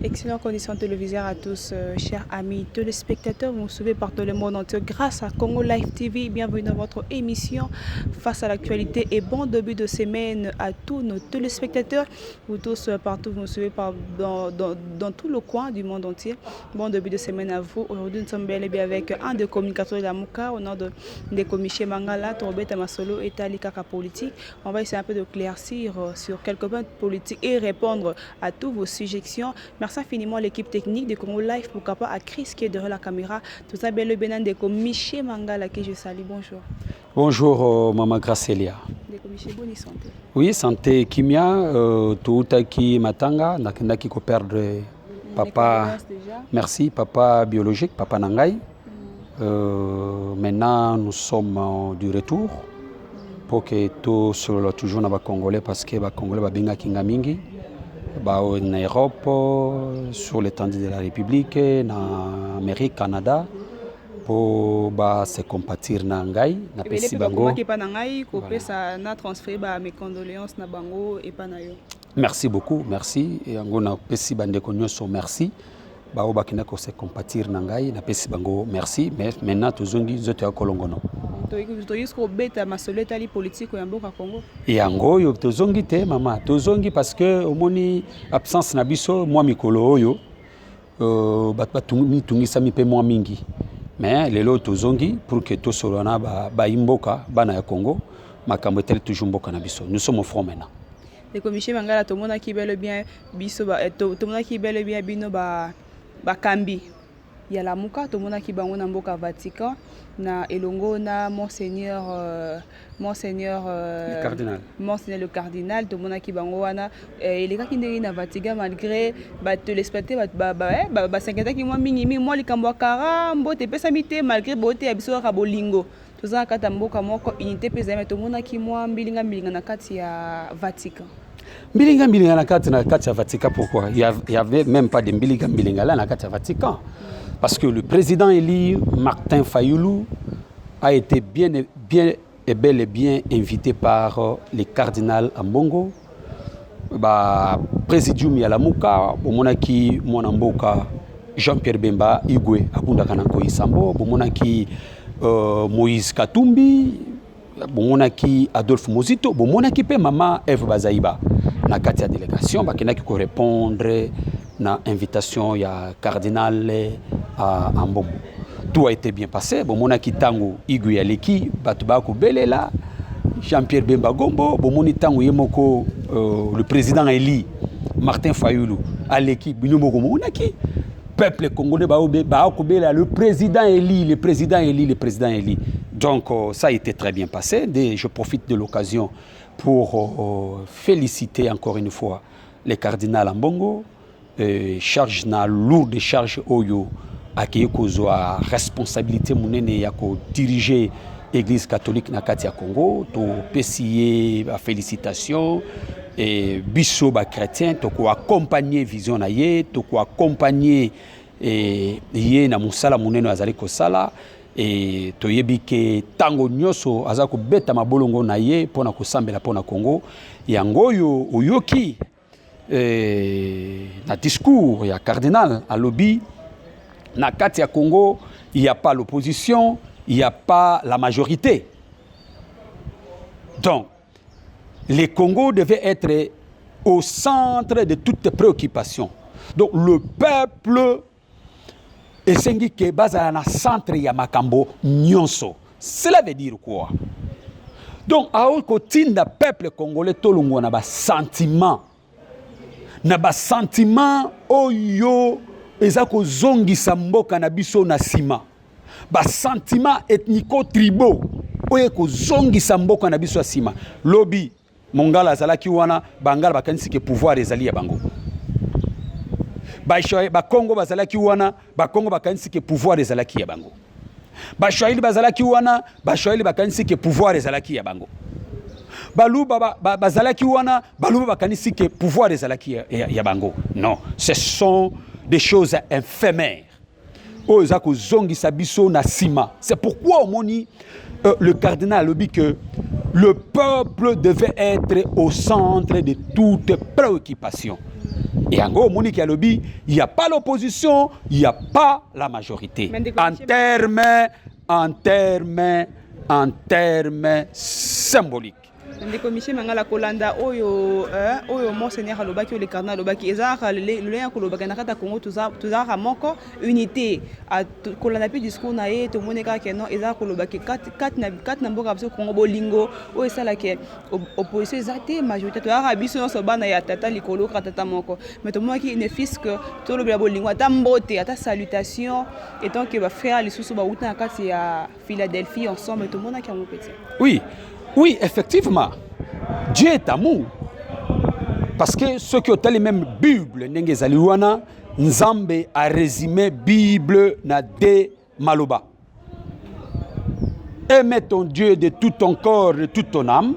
Excellentes conditions télévisuelles à tous, chers amis téléspectateurs. Vous nous suivez partout le monde entier grâce à Congo Live TV. Bienvenue dans votre émission Face à l'actualité et bon début de semaine à tous nos téléspectateurs. Vous tous partout, vous nous suivez dans tout le coin du monde entier. Bon début de semaine à vous. Aujourd'hui, nous sommes bel et bien avec un des communicateurs de la Mouka au nom de Michel Mangala, Torbeta Masolo et Talikaka Politique. On va essayer un peu de claircir sur quelques points politiques et répondre à tous vos suggestions. Merci infiniment à l'équipe technique de Congo Live pour capable à Chris qui est derrière la caméra. Tout ça, bel et bien de Michel Mangala qui je salue. Bonjour. Bonjour, Maman Gracelia. Michel, bonne santé. Oui, santé Kimia, tout qui matanga, n'a qui perdre papa. Merci, papa biologique, papa Nangai. Maintenant, nous sommes du retour pour que tout soit toujours dans les Congolais parce que les Congolais sont bien kingamingi. En Europe, sur l'étendue de la République, en Amérique, Canada, pour se compatir na ngai na pesi bango. Merci beaucoup, merci. Et on a pesi bande konyoso merci. Bao bakina ko se compatir na ngai na pesi bango merci. Mais maintenant tozongi zote ya kolongono. Et yango yo tozongi te mama tozongi parce que omoni absence na biso moi mikolo oyo batungisa mi pe moi mingi mais lelo tozongi pour que to solana ba imboka bana ya Congo makambo tel toujours mboka na biso nous sommes au front maintenant. Les commissions mangala to mona ki bel bien biso to mona ki bel bien bino ba kambi ya la Mouka to mona ki bango na mboka Vatican na elongo na monseigneur le cardinal to mona ki bango wana eleka kindeli na Vatican malgré ba téléspectateurs ba s'inquiéter ki moi mingi moi likambo karambo te pesa mité malgré bote ya biso ka bolingo to za kata mboka moko unité pesa to mona ki moi mbilinga na kati ya Vatican. Mbilinga na kati ya Vatican, pourquoi il y avait même pas de mbilinga là na kati ya Vatican. Parce que le président élu, Martin Fayoulou, a été bien et bel et bien invité par les cardinals Ambongo, présidium ya la Mouka, bomonaki Monamboka, Jean-Pierre Bemba Igwe, Abunda Kananko Isambo, bomonaki Moïse Katumbi, bomonaki Adolphe Mozito, bomonaki pe Mama Eve Bazaïba. Na katia délégation, bakinaki ko répondre na invitation ya cardinal à Ambongo. Tout a été bien passé. Bon monaki tango Igwe ya leki batuba ko belela Jean-Pierre Bemba Gombo, bon moni tango yemoko le président élu Martin Fayoulou à l'équipe binomoko monaki peuple congolais ba ko belela le président élu. Donc ça a été très bien passé. Je profite de l'occasion pour féliciter encore une fois les cardinals Ambongo, charge na lourde charge oyo akeye kozwa responsabilité munene ya ko diriger église catholique na kati ya Congo to pesiye félicitations et biso ba chrétien to ko accompagner vision na ye to ko accompagner ye na musala munene azali ko sala et toyebi ke tango nyoso azako beta mabolongo na ye pona ko sambela pona Congo yango yo oyoki na discours il y a cardinal à lobby na kati ya Congo il n'y a pas l'opposition, il n'y a pas la majorité. Donc les Congos devaient être au centre de toutes préoccupations. Donc le peuple esengi ke bazala na centre ya makambo nyonso. Cela veut dire quoi? Donc a kotinda peuple congolais tolongo na ba sentiment oyo ezako zongisa mboka na biso na sima ba sentiment ethnico tribaux oyo ko zongisa mboka na biso na sima lobi mongala azalaki wana bangala bakanisi ke pouvoir ezali ya bango ba Congo bazalaki wana ba Congo bakanisi ke pouvoir ezalaki ya bango ba Swahili bazalaki wana ba Swahili bakanisi ke pouvoir ezalaki ya bango baluba bazalaki wana baluba bakanisi ke pouvoir ezalaki ya bango. Non, ce sont des choses éphémères. Ozako zongi sabiso na sima. C'est pourquoi au moni le cardinal a dit que le peuple devait être au centre de toutes préoccupations. Et en gros, Monique Alobi, il n'y a pas l'opposition, il n'y a pas la majorité. En termes symboliques. ndeko Michel Mangala kolanda oyo monseigneur alobaki le cardinal alobaki ezaka le ya kolobaka na kata Congo tuzaka moko unité kolanda pe discours na ye to moneka ke non ezaka kolobaki kat na mboka biso Congo bolingo o esala ke opposition ezate majorité to ya biso no sobana ya tata likolo ka tata moko mais to monaki ne fils que to lobela bolingo ata mbote ata salutation et donc que ba frère lisusu ba uta na kati ya Philadelphie ensemble to monaki en petit. Oui, effectivement, Dieu est amour. Parce que ceux qui ont les mêmes Bible, Nzambe a résumé Bible na de maloba. Aimez ton Dieu de tout ton corps, de toute ton âme,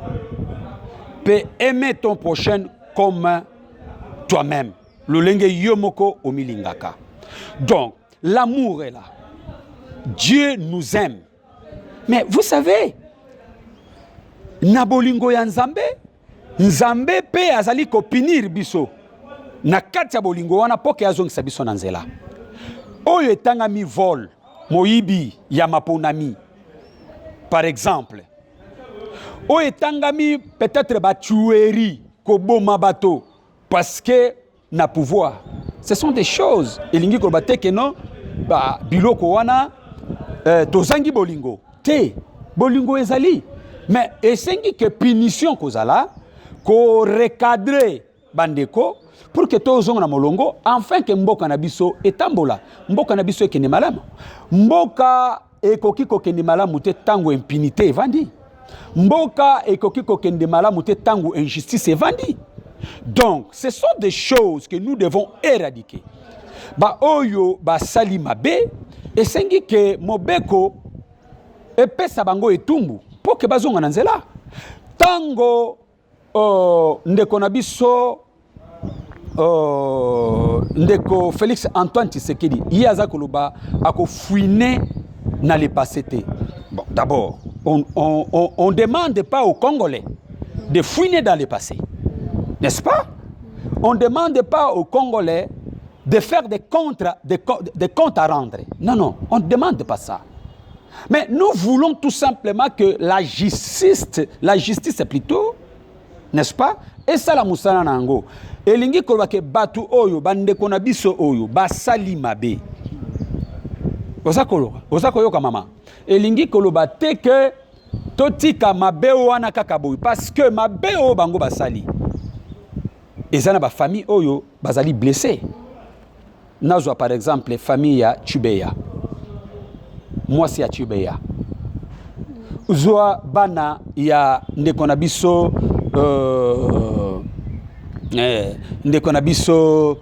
puis aimer ton prochain comme toi-même. Le lenge yomoko omilingaka. Donc, l'amour est là. Dieu nous aime. Mais vous savez, na bolingo ya Nzambe pe azali kopinir biso na kati ya bolingo wana poke azongisa biso na nzela oyo etangami vol moyibi ya maponami par exemple oyo etangami peut-être tuerie koboma bato parce que na pouvoir ce sont des choses elingi koloba te ke non biloko wana tozangi bolingo te bolingo ezali. Mais esengi que punition kozala ko recadrer bandeko pour que tozonga na molongo enfin que mboka na biso etambola mboka na biso ekende malamu mboka ekoki kokende malamu te tango impunité evandi mboka ekoki kokende malamu te tango injustice evandi. Donc ce sont des choses que nous devons éradiquer. Ba oyo ba sali mabe esengi que mobeko epesa bango etumbu pour que bazonga na nzela tango ndeko na biso ndeko Félix Antoine Tshisekedi yaza koloba akofouiner na le passé te. Bon, d'abord on demande pas aux Congolais de fouiner dans le passé, n'est-ce pas? On demande pas aux Congolais de faire des comptes à rendre. Non, on ne demande pas ça. Mais nous voulons tout simplement que la justice plutôt, n'est-ce pas? Et ça la musala nango. Elingi koloba ke batu oyo bandeko na biso oyo basali mabe. Osako yoka mama. Elingi koloba te ke totika mabe wana kaka boy parce que mabe o bango basali. Ezana ba famille oyo bazali blessé. Nazwa par exemple famille ya Chubeya. Moi c'est à Chubeya. Zwa bana ya ndeko na biso ndeko na biso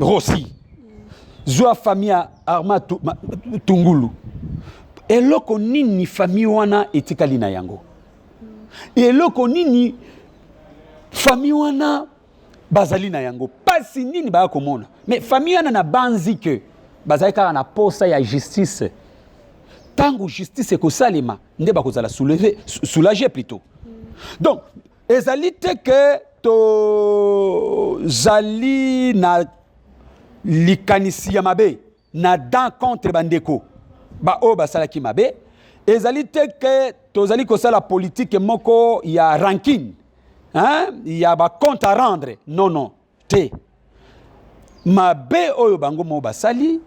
Rossi. Zwa famille ya Arma Tungulu. Eloko nini famille wana etikali na yango. Eloko nini famille wana bazali na yango. Pasi nini ba komona. Mais famille wana na banzi que bazali kaka na posa ya justice. Tango justice ekosalema nde bakozala soulager plutôt. Donc ezali te que to zali na likanisi ya mabe na dan contre bandeko ba o basalaki mabe ezali te que to zali kosala politique moko ya ranking ya ba compte à rendre non te mabe oyo bango mo basali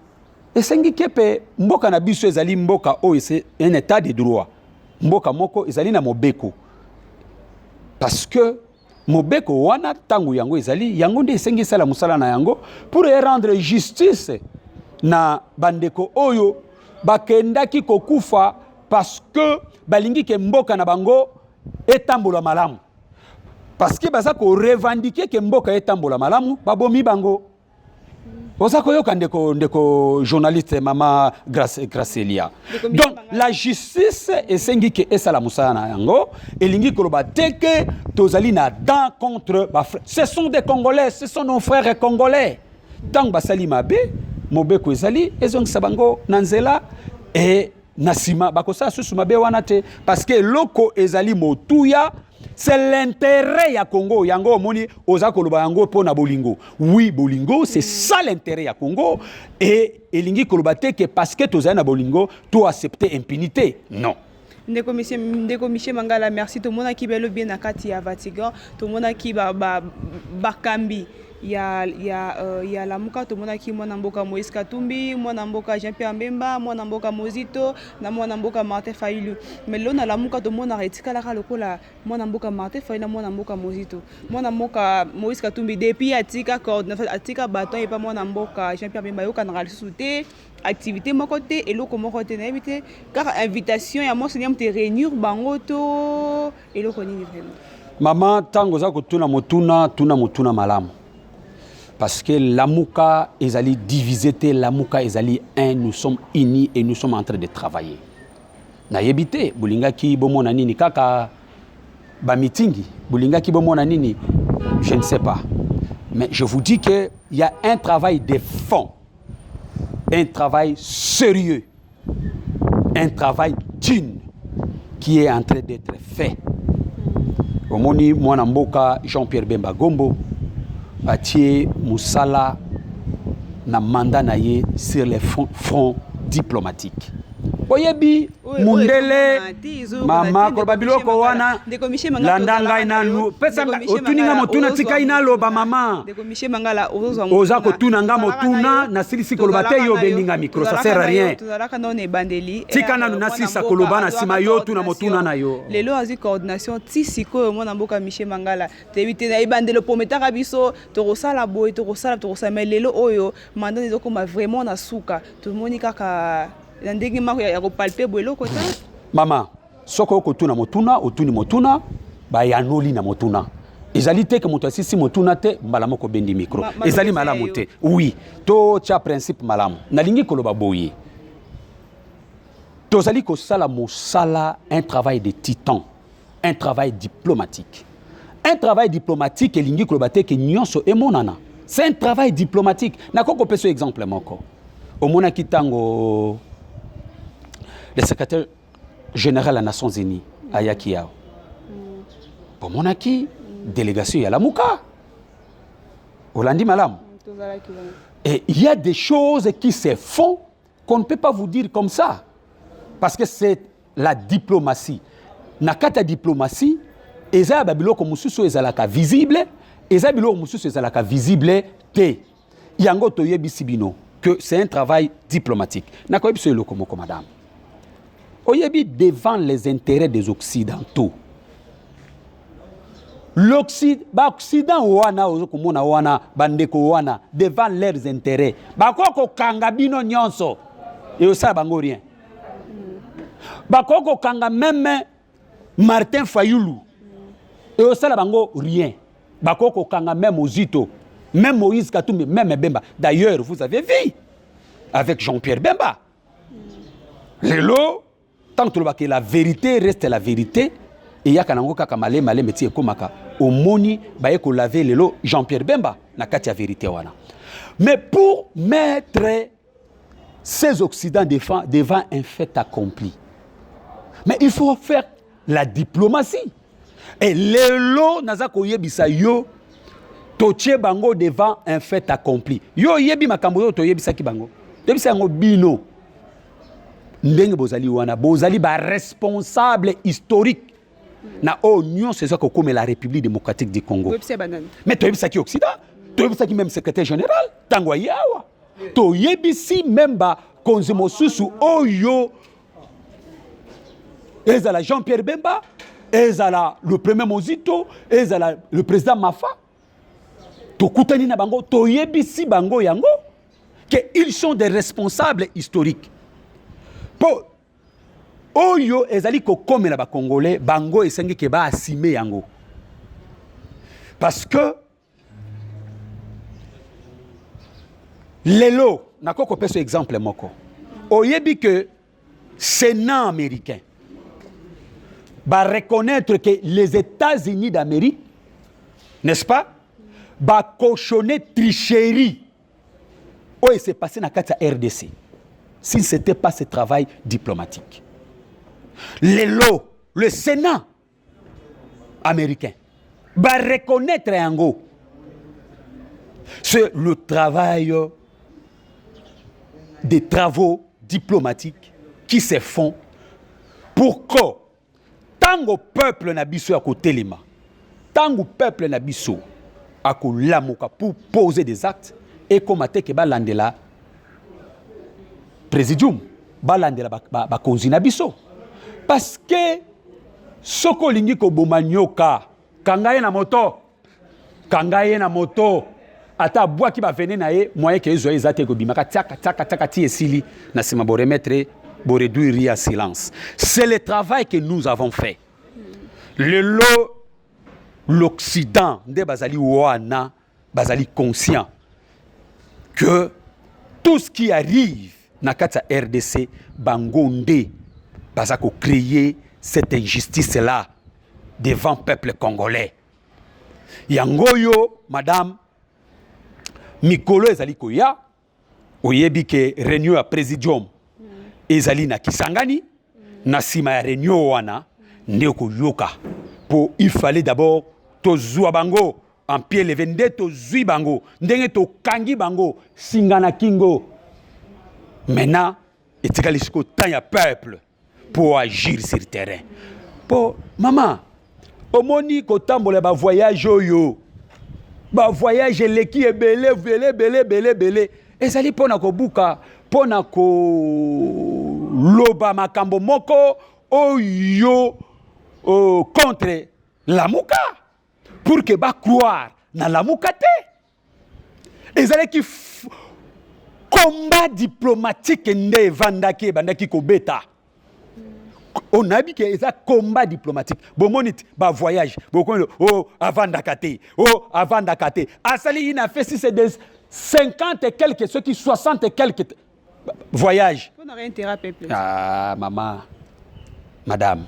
esengi kepe mboka na biso ezali mboka oyo c'est un état de droit mboka moko ezali na mobeko parce que mobeko wana tango yango ezali yango nde esengi sala musala na yango pour rendre justice na bandeko oyo bakendaki kokufa parce que balingi ke mboka na bango etambola malamu parce que baza ko revendiquer ke mboka etambola malamu babomi bango. Osako yoka ndeko journaliste mama Gracelia. Donc la justice esengi ke esala musala na yango elingi koloba teke tozali na dan contre ba frères. Ce sont des Congolais, ce sont nos frères congolais. Tant basali mabe mobeko ezali ezongisa bango na nzela et nasima bakosa susu mabe wana te parce que loko ezali motuya c'est l'intérêt ya Congo. Yango moni oza koloba yango pona bolingo. Oui, bolingo, c'est ça l'intérêt ya Congo. Et elingi koloba te que parce que toza na bolingo, tu accepter impunité. Non. Ndeko Michel Mangala, merci. Tout le monde qui belo bien na kati ya Vatican. Tout le monde qui bakambi. Il y a la muka to mona ki mwana mboka Moïse Katumbi, mwana mboka Jean-Pierre Mbemba, mwana mboka Mozito, na mwana mboka Martin Fayulu. Mais là na la muka to mona retika la lokola mwana mboka Martin Fayulu na mwana mboka Mozito. Mwana mboka Moïse Katumbi depuis atika coordinateur atika baton et pas mwana mboka Jean-Pierre Mbemba yo kana souté activité moko te eloko moko te na éviter car invitation ya monseigneur te réunir bango to eloko nini vraiment. Maman tango za ko tuna motuna malamu. Parce que l'amouka ezali divisé, l'amouka ezali un, nous sommes unis et nous sommes en train de travailler. Na yebite, bulinga ki bomona nini kaka ba meetingi, bulinga ki bomona nini, je ne sais pas. Mais je vous dis que il y a un travail de fond, un travail sérieux, un travail digne qui est en train d'être fait. Omoni mwana mboka Jean-Pierre Bemba Gombo Atie Moussala na mandat na ye sur les fronts diplomatiques. Oyebi mundele mama ko babiloko wana landanga inanu pesa otuninga motuna tika inaloba mama oza ko tunanga motuna na silisi koloba te yo beninga micro ça sert à rien tika nanu na silisa koloba na sima yo tuna motuna na yo lelo azi coordination ti siko mona mboka Michel Mangala te bite na ibandelo pometaka biso to rosala boy to rosala mais lelo oyo mandat ezoko ma vraiment na suka to moni kaka Mama, soko kotuna motuna, otuni motuna, ba yanoli na motuna. Ezali te ke motasi motuna te mbala moko bendi micro. Ezali malamu te. Oui, to cha principe malamu. Nalingi koloba boye. To zali ko sala mosala un travail de titan, un travail diplomatique. Un travail diplomatique elingi koloba te ke nyonso emonana. C'est un travail diplomatique. Na koko peso exemple moko. Omona kitango le secrétaire général des Nations Unies, Ayaki Yao. Pour mon acquis, délégation à la Mouka. Hollandi Malam. Et il y a des choses qui se font qu'on ne peut pas vous dire comme ça. Parce que c'est la diplomatie. Nakata diplomatie, Eza Babiloko Moussousou Ezalaka visible, Eza Biloko Moussousou Ezalaka visible, T. Yango Toyebi Sibino, que c'est un travail diplomatique. Nakoyebi Soye Lokomoko, madame. Oyebi devant les intérêts des Occidentaux. L'Occident wana ozokomona wana bandeko wana devant leurs intérêts. Bakoko kanga bino nyonso et osa bango rien. Bakoko kanga même Martin Fayulu et osa bango rien. Bakoko kanga même Ozito, même Moïse Katumbi, même Bemba. D'ailleurs, vous avez vu avec Jean-Pierre Bemba. Lelo tant que la vérité reste la vérité, et ya kanango kaka malé meti ekomaka omoni baye ko laver lelo Jean-Pierre Bemba na kati ya vérité wana. Mais pour mettre ces Occidents devant un fait accompli, mais il faut faire la diplomatie. Et lelo naza ko yebisa yo toche bango devant un fait accompli. Yo yebi makambo yo to yebisa ki bango. Yebisa ngo bino. Ndenge bozali wana bozali ba responsable historique na union c'est ça que comme la République démocratique du Congo. Mais to yebisa ki Occident, to yebisa ki même secrétaire général tangwa yawa. To yebisi même ba konzi mosusu oyo ezala Jean-Pierre Bemba, ezala le premier Mozito, ezala le président Mafa. To kutani na bango to yebisi bango yango que ils sont des responsables historiques. Po oyo ezali ko komela ba congolais bango esengi ke ba asime yango parce que lelo nakoko peso exemple moko oyebi que Sénat américain va reconnaître que les États-Unis d'Amérique, n'est-ce pas, va cautionner tricherie où il s'est passé dans la RDC. Si ce n'était pas ce travail diplomatique. Le Sénat américain va reconnaître yango. C'est le travail des travaux diplomatiques qui se font pour que tant que peuple na biso à côté lima, tant que peuple na biso à lamuka pour poser des actes et comme que balandela présidium balandela ba konzi na biso parce que soko lingi ko bomanyoka kangaye na moto ata bois qui va venir na ye moyen que ezo ezate ko bimaka tsaka ti esili na sima bo remettre bo réduire à silence. C'est le travail que nous avons fait. L'Occident de bazali wana bazali conscient que tout ce qui arrive na kata RDC bangonde bazako créer cette injustice là devant le peuple congolais. Yangoyo madame mikolo ezali koya oyebi ke réunion à présidium ezali na Kisangani na sima ya réunion wana ndeko yoka pour il fallait d'abord tozwa bango en pied levé nde tozwi bango ndenge to kangi bango singana kingo maintenant etikali siko temps ya peuple pour agir sur le terrain. Pour maman omoni kotambola ba voyage oyo ba voyage leki belé ezali pona ko buka pona ko loba makambo moko oyo contre lamuka pour que ba croire na lamuka te ezali ki combat diplomatique nde vandaki bandaki ko beta. On a dit que c'est un combat diplomatique. Bon, monite, bah voyage. Avant d'Akate. Avant d'Akate. Asali, il a fait si c'est des 50 et quelques, ceux qui 60 et quelques voyages. On aurait intérêt à peuple. Ah, maman. Madame.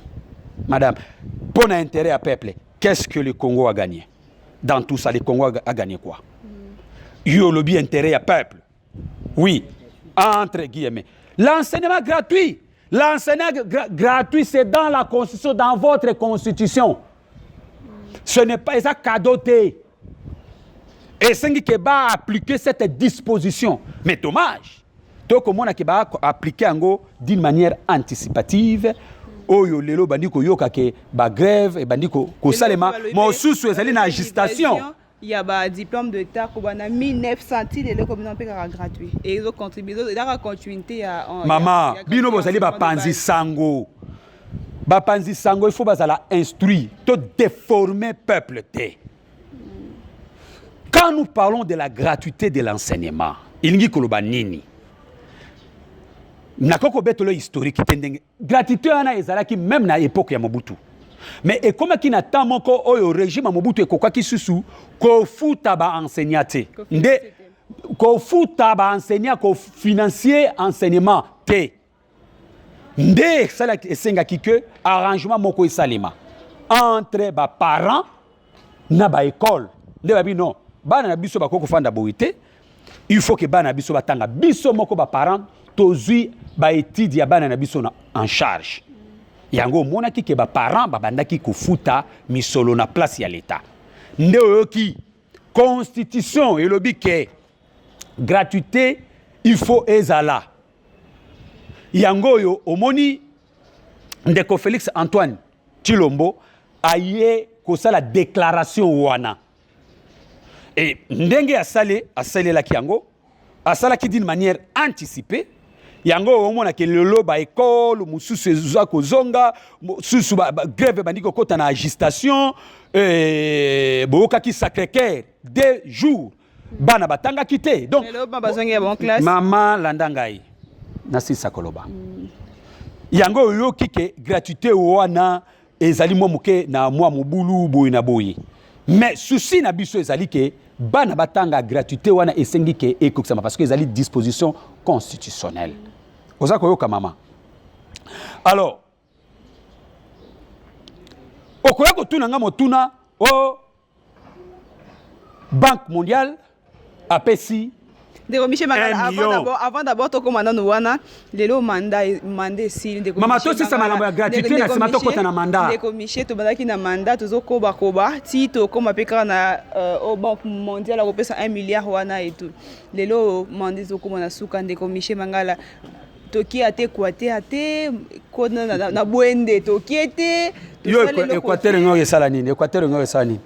Pour intérêt à peuple, qu'est-ce que le Congo a gagné? Dans tout ça, le Congo a gagné quoi? Il y a le bien intérêt à peuple. Oui. Entre guillemets. L'enseignement gratuit. L'enseignement gratuit, c'est dans la Constitution, dans votre Constitution. Ce n'est pas un cadeau. Et c'est qui va appliquer cette disposition. Mais dommage. Donc, comment on va appliquer d'une manière anticipative. Oyo lelo bandiko yoka ke ba grève et bandiko ko salema mo susu ezali na agitation. Il y a un diplôme d'État qui a 1900 et le communauté gratuit. Et ils ont contribué. Il y a une continuité. Maman, bino bozali ba panzi sango. Ba panzi sango, il faut bazala instruire, to déformer peuple te. Quand nous parlons de la gratuité de l'enseignement, il n'y a pas nini. Nakoko betolo historique tendenge. Gratuité ana ezalaki même na époque ya Mobutu. Mais et comme qui n'attend mon au régime à Mobutu et quoi qui susu ko futa ba enseignate nde ko futa ba enseignant ko financier enseignement te nde sala esenga kike arrangement moko esalema entre ba parents na ba école nde ba bino bana na biso ba ko fanda boité il faut que bana biso batanga biso moko ba parents tozui ba étude ya bana na biso en charge. Yango monaki ke ba parents babandaki kofuta misolo na place ya l'état. Nde oyoki constitution elobi ke gratuité il faut ezala. Yango yo omoni ndeko Félix Antoine Tshilombo aye kosala déclaration wana. Et ndenge asale la kiango asala ki d'une manière anticipée. Yango omona ke lelo ba école mususu ezuza kozonga mususu ba grève bandiko kota na agitation boka ki Sacré-Cœur 2 jours bana batanga kité donc maman landangai nasi sakoloba yango yo kike gratuité wana ezali mo muke na mwa mobulu boyi na boyi mais souci na biso ezali ke bana batanga gratuité wana esengi ke ekokisama parce que ezali disposition constitutionnelle. Maman. Alors, okoyako tunanga motuna Banque mondiale apesi Ndeko Michel Mangala, avant d'abord to komanda no wana lelo mandat si ndeko Mama to sisa malambo ya gratuité na sima to kota na mandat. Ndeko Michel to bandaki na mandat to koba ti to koma peka na au banque mondiale ko pesa 1 milliard wana et tout. Lelo mandat to koma na suka ndeko Michel Mangala. Toki ate kwate ate kona na bwende toki ete yo Équateur ngoye sala nini Équateur ngoye sala nini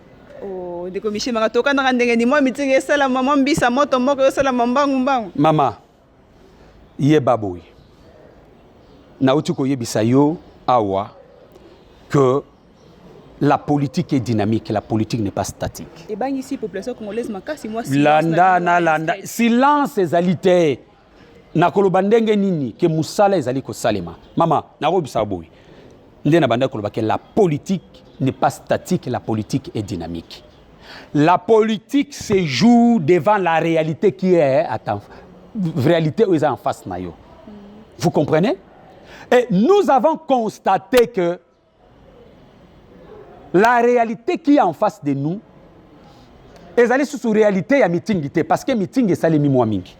ndeko Michel Mangala toka na ndenge ni mwa mitinga esala mama mbisa moto moko esala mbangu mama ye baboui na uti ko yebisa yo awa que la politique est dynamique, la politique n'est pas statique. Et ben ici population congolaise makasi moi landa silence ezalité na koloba ndenge nini ke musala ezali ko salema mama na robisa boui ndé na banda koloba ke la politique n'est pas statique, la politique est dynamique. La politique se joue devant la réalité qui est réalité où ils sont en face na yo. Vous comprenez? Et nous avons constaté que la réalité qui est en face de nous est allée sous réalité ya meeting parce que meeting est salé mi moi mingi.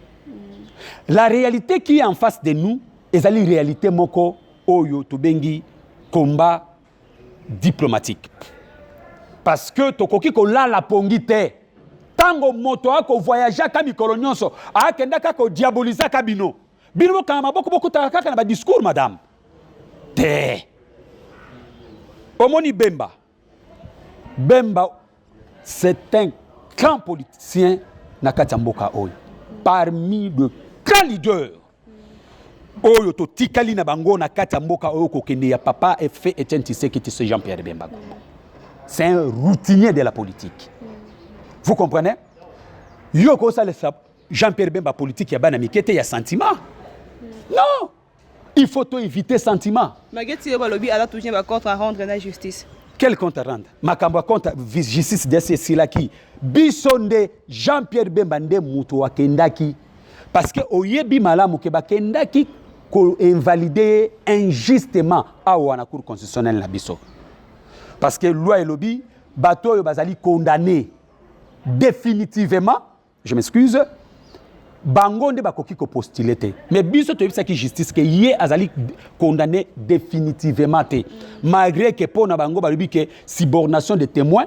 La réalité qui est en face de nous est allée réalité moko oyo to bengi combat diplomatique. Parce que tokoki ko la pongi te tango moto ako voyager ka mikolo nyonso akenda ka ko diaboliser ka bino kama boko taka na ba discours madame te omoni Bemba c'est un grand politicien na kati mboka oyo parmi de grands leaders oyo to tikali na bango na kati mboka oyo ko kende ya papa et fait Etienne Tshisekedi c'est Jean-Pierre Bemba. C'est un routinier de la politique. Vous comprenez? Yoko ça Jean-Pierre Bemba politique ya bana mikete ya sentiment. Non. Il faut éviter sentiment. Mageti yo balobi ala toucher ba compte à rendre na justice. Quel compte à rendre? Makambo compte justice de Silaki. Bisonde Jean-Pierre Bemba nde mutu wa kendaki parce que oyebi malamu ke ba kendaki ko invalider injustement awa na cour constitutionnelle na biso. Parce que loi et lobby, bateau bazali condamné définitivement, je m'excuse, bango nde bakoki ko postuler te. Mais biso to yebisa ki justice ke yé azali condamné définitivement te. Malgré que pour na bango balobi ke subornation de témoins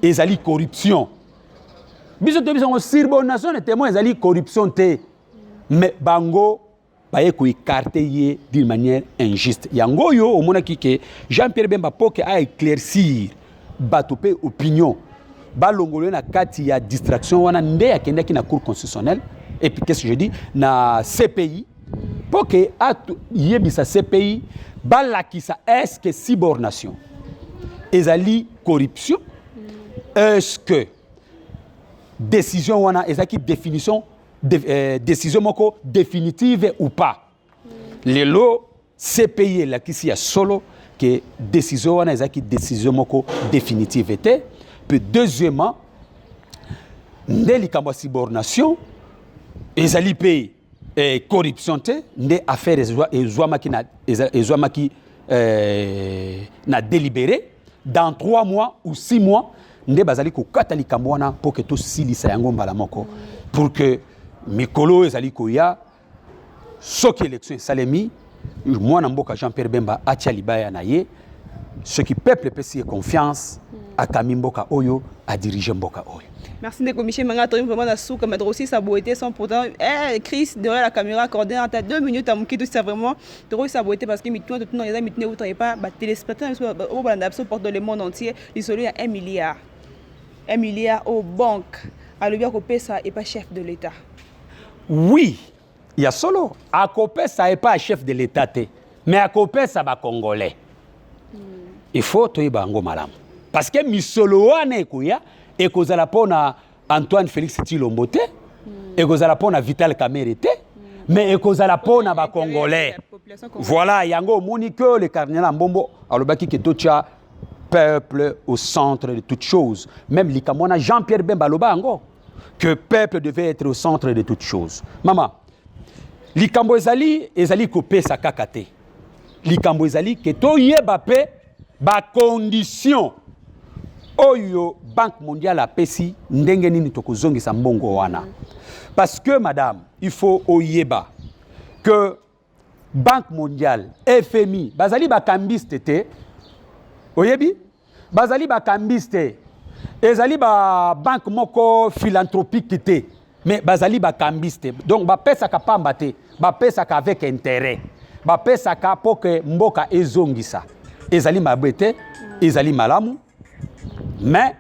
ezali corruption. Biso to yebisa subornation de témoins ezali corruption te. Mais bango baye ko écarter d'une manière injuste. Yango yo o monaki ke Jean-Pierre Bemba poke a éclaircir batope opinion. Ba longolo na kati ya distraction wana nde akendaki na cour constitutionnelle et puis qu'est-ce que je dis na CPI poke a yebisa CPI balakisa est-ce que subornation ezali corruption est-ce que décision wana ezaki définition décision moko définitive ou pas. Les lots CPI la kisi ya solo que décision wana ezaki décision moko définitive était. Puis deuxièmement nde likambo subornation ezali pe corruption te nde affaire ezwamaki na délibéré dans 3 mois ou 6 mois nde bazali ko kata likambo wana pour que tout silisa yango mbala moko pour que mikolo ezali koya soki élection salemi moi na mboka Jean-Pierre Bemba atia libaya na ye ce qui peuple pesi confiance à Kami mboka oyo à diriger mboka oyo. Merci Ndeko Michel Mangala to vraiment na souka mais aussi sa beauté sans pourtant Chris derrière la caméra accordé en 2 minutes à Mouki tout ça vraiment trop sa beauté parce que mitno tout non les amis mitne autant et pas téléspectateurs au balanda porte dans le monde entier isolé à 1 milliard. 1 milliard aux banques à le bien copé ça et pas chef de l'État. Oui, il y a solo. À copé ça et pas chef de l'État mais à copé ça ba congolais. Il faut to ibango malam. Parce que misolo wane kuya et kozala pona Antoine Félix Tshilombo te et kozala pona Vital Kamerhe te mais et kozala pona ba congolais. Voilà, yango moni que le cardinal Mbombo alobaki ke tocha peuple au centre de toutes choses. Même likamona Jean-Pierre Bemba loba ngo que peuple devait être au centre de toutes choses. Maman, likambo ezali kopé sa kakate. Likambo ezali ke to yeba pe ba condition oyo Banque mondiale apesi ndenge nini tokozongisa mbongo wana. Parce que, madame, il faut oyeba que Banque mondiale, FMI, bazali ba kambiste te, oyebi, bazali ba kambiste, ezali ba banque moko philanthropique te, mais bazali ba kambiste. Donc ba pesa ka pamba te, ba pesa ka avec intérêt, ba pesa ka pour que mboka ezongisa. Ezali mabete, ezali malamu, mais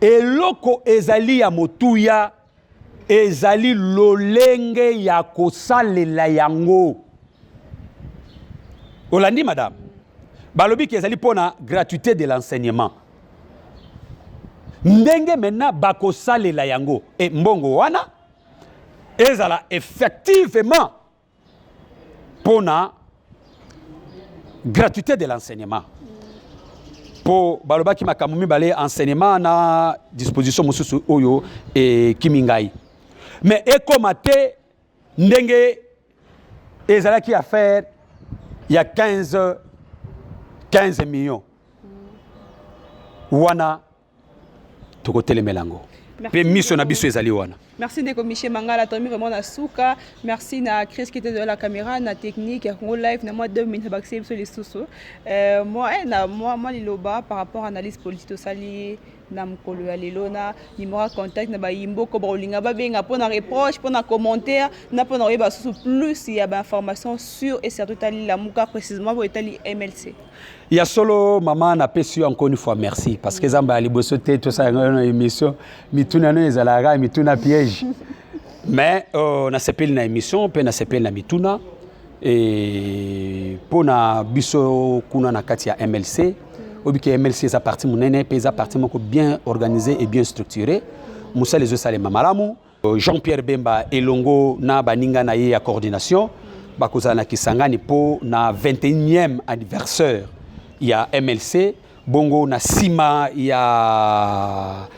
eloko ezali ya motuya, ezali lolenge ya kosalela yango. Olandi, madame, balobi ki ezali pona gratuité de l'enseignement. Ndenge maintenant bakosalela yango et mbongo wana ezala effectivement pona gratuité de l'enseignement. Po baloba ki makamumi bale enseignement na disposition mususu oyo et kimingai. Mais ekomate ndenge ezala ki affaire il y a 15 millions. Wana tokotele melango. Pe mission na biso ezali wana. Merci de Michel Mangala, Tommy vraiment na souka. Merci na Chris qui était de la caméra, na technique, à Congo Live, na moi 2 minutes baxé sur les sous. Moi liloba par rapport à analyse politique sali na mkolo ya lelona numéro contact na ba yimbo ko bolinga ba benga pona reproche pona commentaire na pona yeba sous plus il y a ba information sur et surtout tali la muka précisément pour tali MLC. Il y a solo maman na pesi encore une fois merci parce que zamba ali bosote tout ça une émission mituna no ezalaga mituna piège mais na sepeli na émission pe na sepeli na mituna et pona biso kuna na kati ya MLC obiki MLC est parti monene pe est parti moko bien organisé et bien structuré Moussa les osale mamalamu Jean-Pierre Bemba elongo na baninga na ye ya coordination bakoza na kisangani po na 21e anniversaire ya MLC bongo na sima ya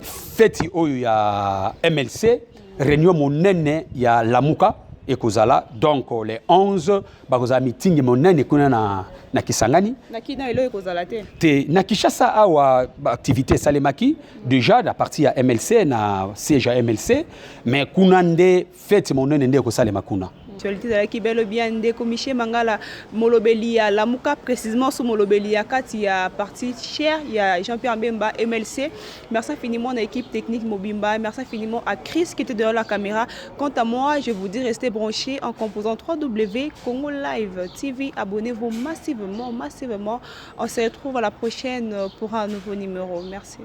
feti oyo ya MLC réunion monene ya Lamuka et kozala donc les 11 bakoza meeting monene kuna na Kisangani na kina elo ekozala te na Kishasa awa activité salemaki déjà la partie ya MLC na siège ya MLC mais kuna nde fete monene nde kosalema kuna actualité de la Kibelo bien ndeko Michel Mangala molobeli ya Lamuka précisément sur molobeli ya kati ya partie cher ya Jean-Pierre Bemba MLC. Merci infiniment à l'équipe technique Mobimba, merci infiniment à Chris qui était derrière la caméra. Quant à moi, je vous dis restez branchés en composant www Congo Live TV. Abonnez-vous massivement. On se retrouve à la prochaine pour un nouveau numéro. Merci.